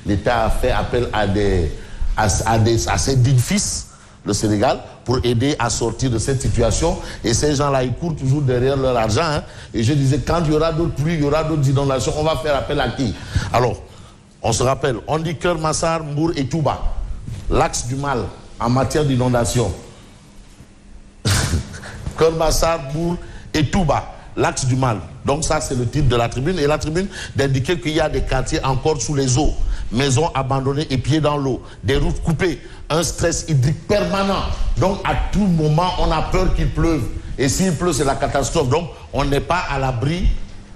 l'État a fait appel à ses dignes fils, le Sénégal, pour aider à sortir de cette situation. Et ces gens-là, ils courent toujours derrière leur argent. Hein. Et je disais, quand il y aura d'autres pluies, il y aura d'autres inondations, on va faire appel à qui? Alors, on se rappelle, on dit Keur Massar, Mbour et Touba. L'axe du mal en matière d'inondation. Keur Massar, Mbour et Touba. L'axe du mal. Donc ça, c'est le titre de la tribune. Et la tribune d'indiquer qu'il y a des quartiers encore sous les eaux. Maisons abandonnées et pieds dans l'eau. Des routes coupées. Un stress hydrique permanent. Donc à tout moment, on a peur qu'il pleuve. Et s'il pleut, c'est la catastrophe. Donc on n'est pas à l'abri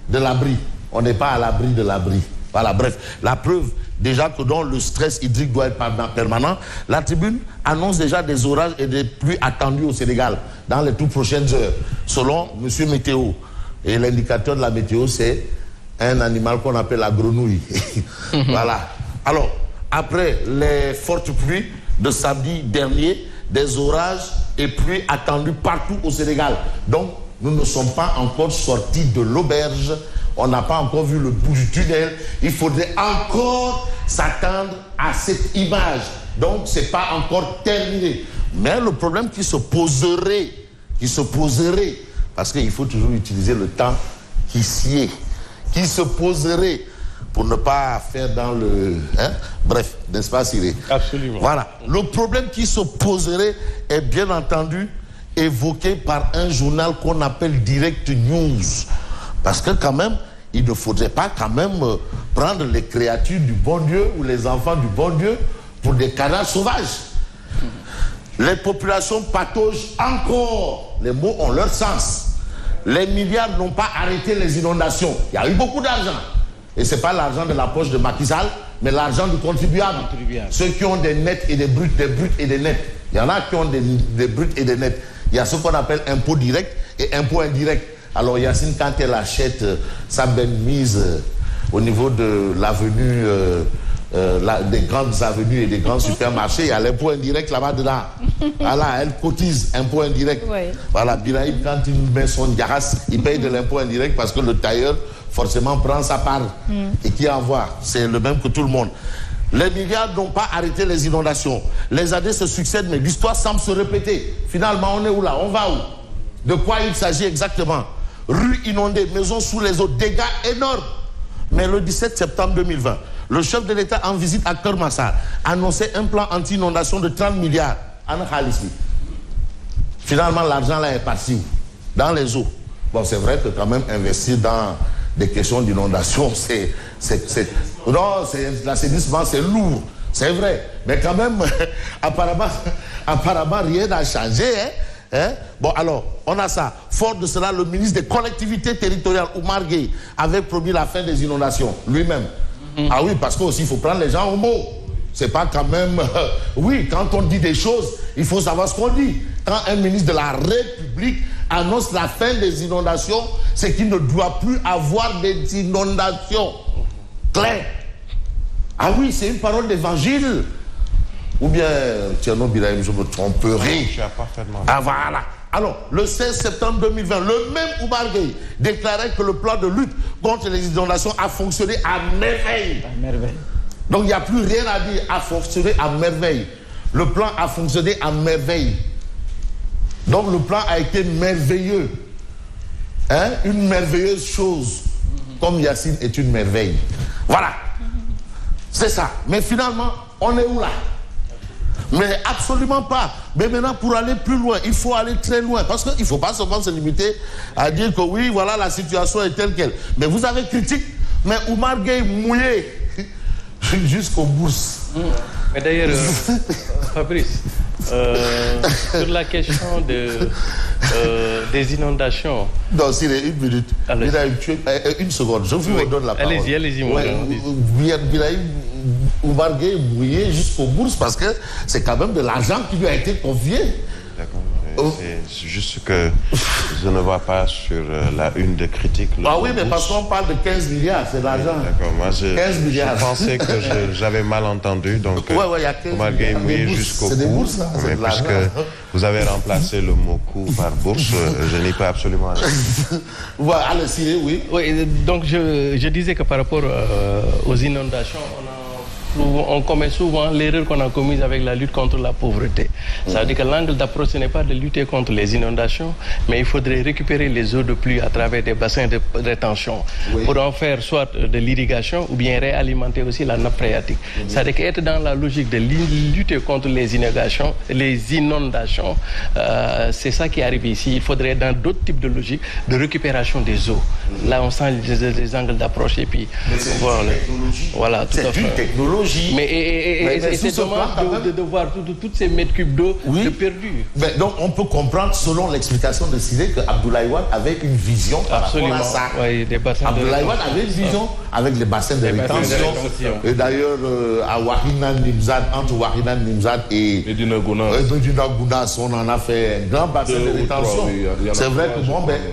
de l'abri. On n'est pas à l'abri de l'abri. Voilà, bref. La preuve, déjà que donc le stress hydrique doit être permanent. La tribune annonce déjà des orages et des pluies attendues au Sénégal dans les toutes prochaines heures, selon Monsieur Météo. Et l'indicateur de la météo, c'est un animal qu'on appelle la grenouille. Voilà. Alors, après les fortes pluies de samedi dernier, des orages et pluies attendus partout au Sénégal. Donc, nous ne sommes pas encore sortis de l'auberge. On n'a pas encore vu le bout du tunnel. Il faudrait encore s'attendre à cette image. Donc, ce n'est pas encore terminé. Mais le problème qui se poserait, parce qu'il faut toujours utiliser le temps qui sied, qui se poserait pour ne pas faire dans le... Hein? Bref, n'est-ce pas, Cyril? Absolument. Voilà. Le problème qui se poserait est bien entendu évoqué par un journal qu'on appelle Direct News. Parce que quand même, il ne faudrait pas quand même prendre les créatures du bon Dieu ou les enfants du bon Dieu pour des canards sauvages. Les populations pataugent encore. Les mots ont leur sens. Les milliards n'ont pas arrêté les inondations. Il y a eu beaucoup d'argent. Et ce n'est pas l'argent de la poche de Macky Sall, mais l'argent du contribuable. Ceux qui ont des nets et des bruts et des nets. Il y en a qui ont des bruts et des nets. Il y a ce qu'on appelle impôt direct et impôt indirect. Alors Yacine, quand elle achète sa belle mise au niveau de l'avenue, des grandes avenues et des grands supermarchés, il y a l'impôt indirect là-bas dedans. Voilà, elle cotise impôt indirect. Oui. Voilà, Biraïb, quand il met son yaras, il paye de l'impôt indirect parce que le tailleur, forcément, prend sa part et qui envoie. C'est le même que tout le monde. Les milliards n'ont pas arrêté les inondations. Les années se succèdent, mais l'histoire semble se répéter. Finalement, on est où là? On va où? De quoi il s'agit exactement? Rues inondées, maisons sous les eaux, dégâts énormes. Mais le 17 septembre 2020, le chef de l'État en visite à Keur Massar annonçait un plan anti-inondation de 30 milliards. Finalement, l'argent là est parti dans les eaux. Bon, c'est vrai que quand même investir dans des questions d'inondation, l'assainissement, c'est lourd. C'est vrai. Mais quand même, apparemment rien n'a changé. Hein? Bon, alors, on a ça. Fort de cela, le ministre des collectivités territoriales, Oumar Gueye, avait promis la fin des inondations, lui-même. Ah oui, parce qu'aussi, il faut prendre les gens au mot. C'est pas quand même... oui, quand on dit des choses, il faut savoir ce qu'on dit. Quand un ministre de la République annonce la fin des inondations, c'est qu'il ne doit plus avoir des inondations. Clair. Ah oui, c'est une parole d'évangile. Ou bien, Tierno Biraïm, je me tromperai. Tu as parfaitement. Ah voilà. Alors, le 16 septembre 2020, le même Oumar Gueye déclarait que le plan de lutte contre les inondations a fonctionné à merveille. À merveille. Donc, il n'y a plus rien à dire, a fonctionné à merveille. Le plan a fonctionné à merveille. Donc, le plan a été merveilleux. Hein? Une merveilleuse chose. Comme Yacine est une merveille. Voilà. C'est ça. Mais finalement, on est où là? Mais absolument pas. Mais maintenant, pour aller plus loin, il faut aller très loin. Parce qu'il ne faut pas seulement se limiter à dire que oui, voilà, la situation est telle qu'elle. Mais vous avez critique, mais Oumar Gueye mouillé jusqu'aux bourses. Mais d'ailleurs, Fabrice, sur la question des inondations... Non, s'il est une minute. Une seconde, je vous redonne la parole. Allez-y, Oumar Gueye mouillé jusqu'aux bourses parce que c'est quand même de l'argent qui lui a été confié. D'accord. C'est juste que je ne vois pas sur la une de critique. Ah oui, mais parce qu'on parle de 15 milliards, c'est de l'argent. D'accord, moi 15 milliards. Je pensais que j'avais mal entendu. Donc, il y a 15 Oumar Gueye mouillé jusqu'au bout. Mais puisque vous avez remplacé le mot coup par bourse, je n'y peux absolument rien. Voilà, allez-y, oui. Oui, donc je disais que par rapport aux inondations, on commet souvent l'erreur qu'on a commise avec la lutte contre la pauvreté. Ça veut dire que l'angle d'approche, ce n'est pas de lutter contre les inondations, mais il faudrait récupérer les eaux de pluie à travers des bassins de rétention pour en faire soit de l'irrigation ou bien réalimenter aussi la nappe phréatique. Ça veut dire qu'être dans la logique de lutter contre les inondations, c'est ça qui arrive ici. Il faudrait dans d'autres types de logiques de récupération des eaux. Là, on sent les angles d'approche et puis voilà, tout à fait. Une technologie. Mais c'est dommage de voir toutes ces mètres cubes d'eau perdus. Donc on peut comprendre, selon l'explication de Sidé, que Abdoulaye Wade avait une vision par rapport à ça. Oui, Abdoulaye Wade avait une vision avec les bassins de rétention. Et d'ailleurs, à Warina Nimzad, entre Warina Nimzad et Medina Gounas, on en a fait un grand bassin de rétention. C'est vrai que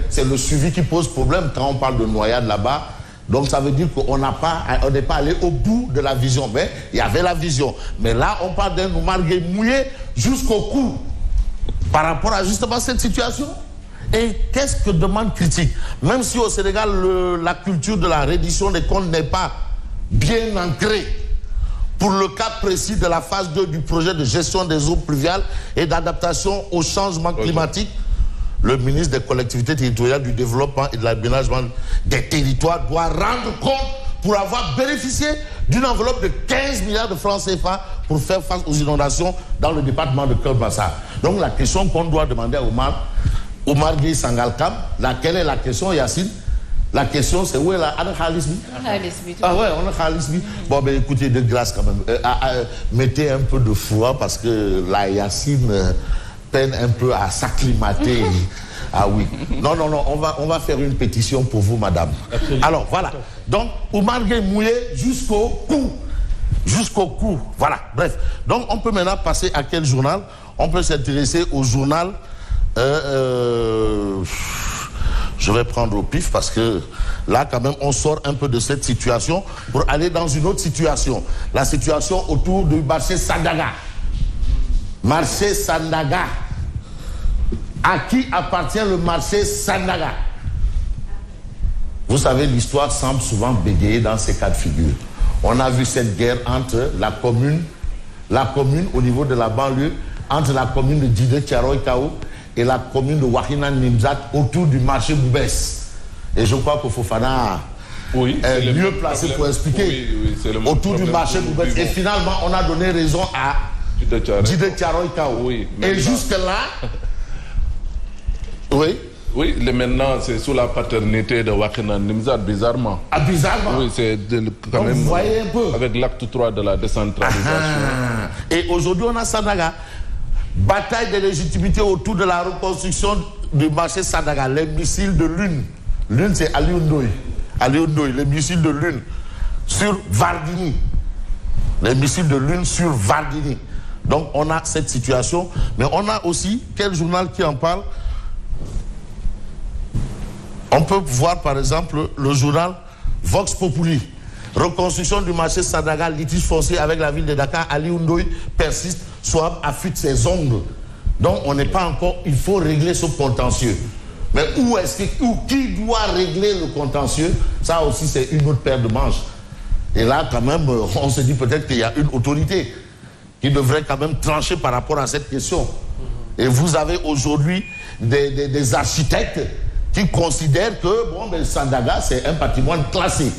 c'est le suivi qui pose problème quand on parle de noyade là-bas. Donc ça veut dire qu'on n'est pas allé au bout de la vision. Mais il y avait la vision. Mais là, on parle d'un Oumar Gueye mouillé jusqu'au cou par rapport à justement cette situation. Et qu'est-ce que demande Critique? Même si au Sénégal, la culture de la reddition des comptes n'est pas bien ancrée, pour le cas précis de la phase 2 du projet de gestion des eaux pluviales et d'adaptation au changement climatique, le ministre des collectivités territoriales, du développement et de l'aménagement des territoires doit rendre compte pour avoir bénéficié d'une enveloppe de 15 milliards de francs CFA pour faire face aux inondations dans le département de Keur-Massar. Donc la question qu'on doit demander à Oumar Gueye Sangalkam, quelle est la question, Yacine? La question, c'est où est la Khalisbi? Ah ouais, on a Khalisbi. Bon, ben écoutez, de grâce quand même. Mettez un peu de foi parce que la Yacine peine un peu à s'acclimater. Ah oui. Non, on va faire une pétition pour vous, madame. Absolument. Alors, voilà. Donc, Oumar Gueye mouillé jusqu'au cou. Jusqu'au cou. Voilà. Bref. Donc, on peut maintenant passer à quel journal? On peut s'intéresser au journal... je vais prendre au pif parce que là, quand même, on sort un peu de cette situation pour aller dans une autre situation. La situation autour du marché Sandaga. Marché Sandaga. À qui appartient le marché Sandaga? Vous savez, l'histoire semble souvent bégayer dans ces cas de figure. On a vu cette guerre entre la commune au niveau de la banlieue, entre la commune de Djidé Thiaroye Kao et la commune de Warina Nimzat autour du marché Boubès. Et je crois que Fofana est mieux placé pour expliquer autour du marché Boubès. Et finalement, on a donné raison à Djidé Thiaroye Kao. Et jusque-là... Oui, maintenant, c'est sous la paternité de Warina Nimzat, bizarrement. Ah, bizarrement? Oui, c'est quand même... Vous voyez un peu. Avec l'acte 3 de la décentralisation. Et aujourd'hui, on a Sandaga. Bataille de légitimité autour de la reconstruction du marché Sandaga. Les missiles de Lune. Lune, c'est Aliou Ndoye. Aliou Ndoye, les missiles de Lune sur Vardini. Les missiles de Lune sur Vardini. Donc, on a cette situation. Mais on a aussi, quel journal qui en parle? On peut voir, par exemple, le journal Vox Populi. Reconstruction du marché Sandaga, litige foncier avec la ville de Dakar. Aliou Ndoye persiste, soit affûte ses ongles. Donc on n'est pas encore... Il faut régler ce contentieux. Mais qui doit régler le contentieux? Ça aussi, c'est une autre paire de manches. Et là, quand même, on se dit peut-être qu'il y a une autorité qui devrait quand même trancher par rapport à cette question. Et vous avez aujourd'hui des architectes qui considèrent que Sandaga, c'est un patrimoine classé.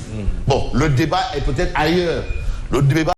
Bon, le débat est peut-être ailleurs. Le débat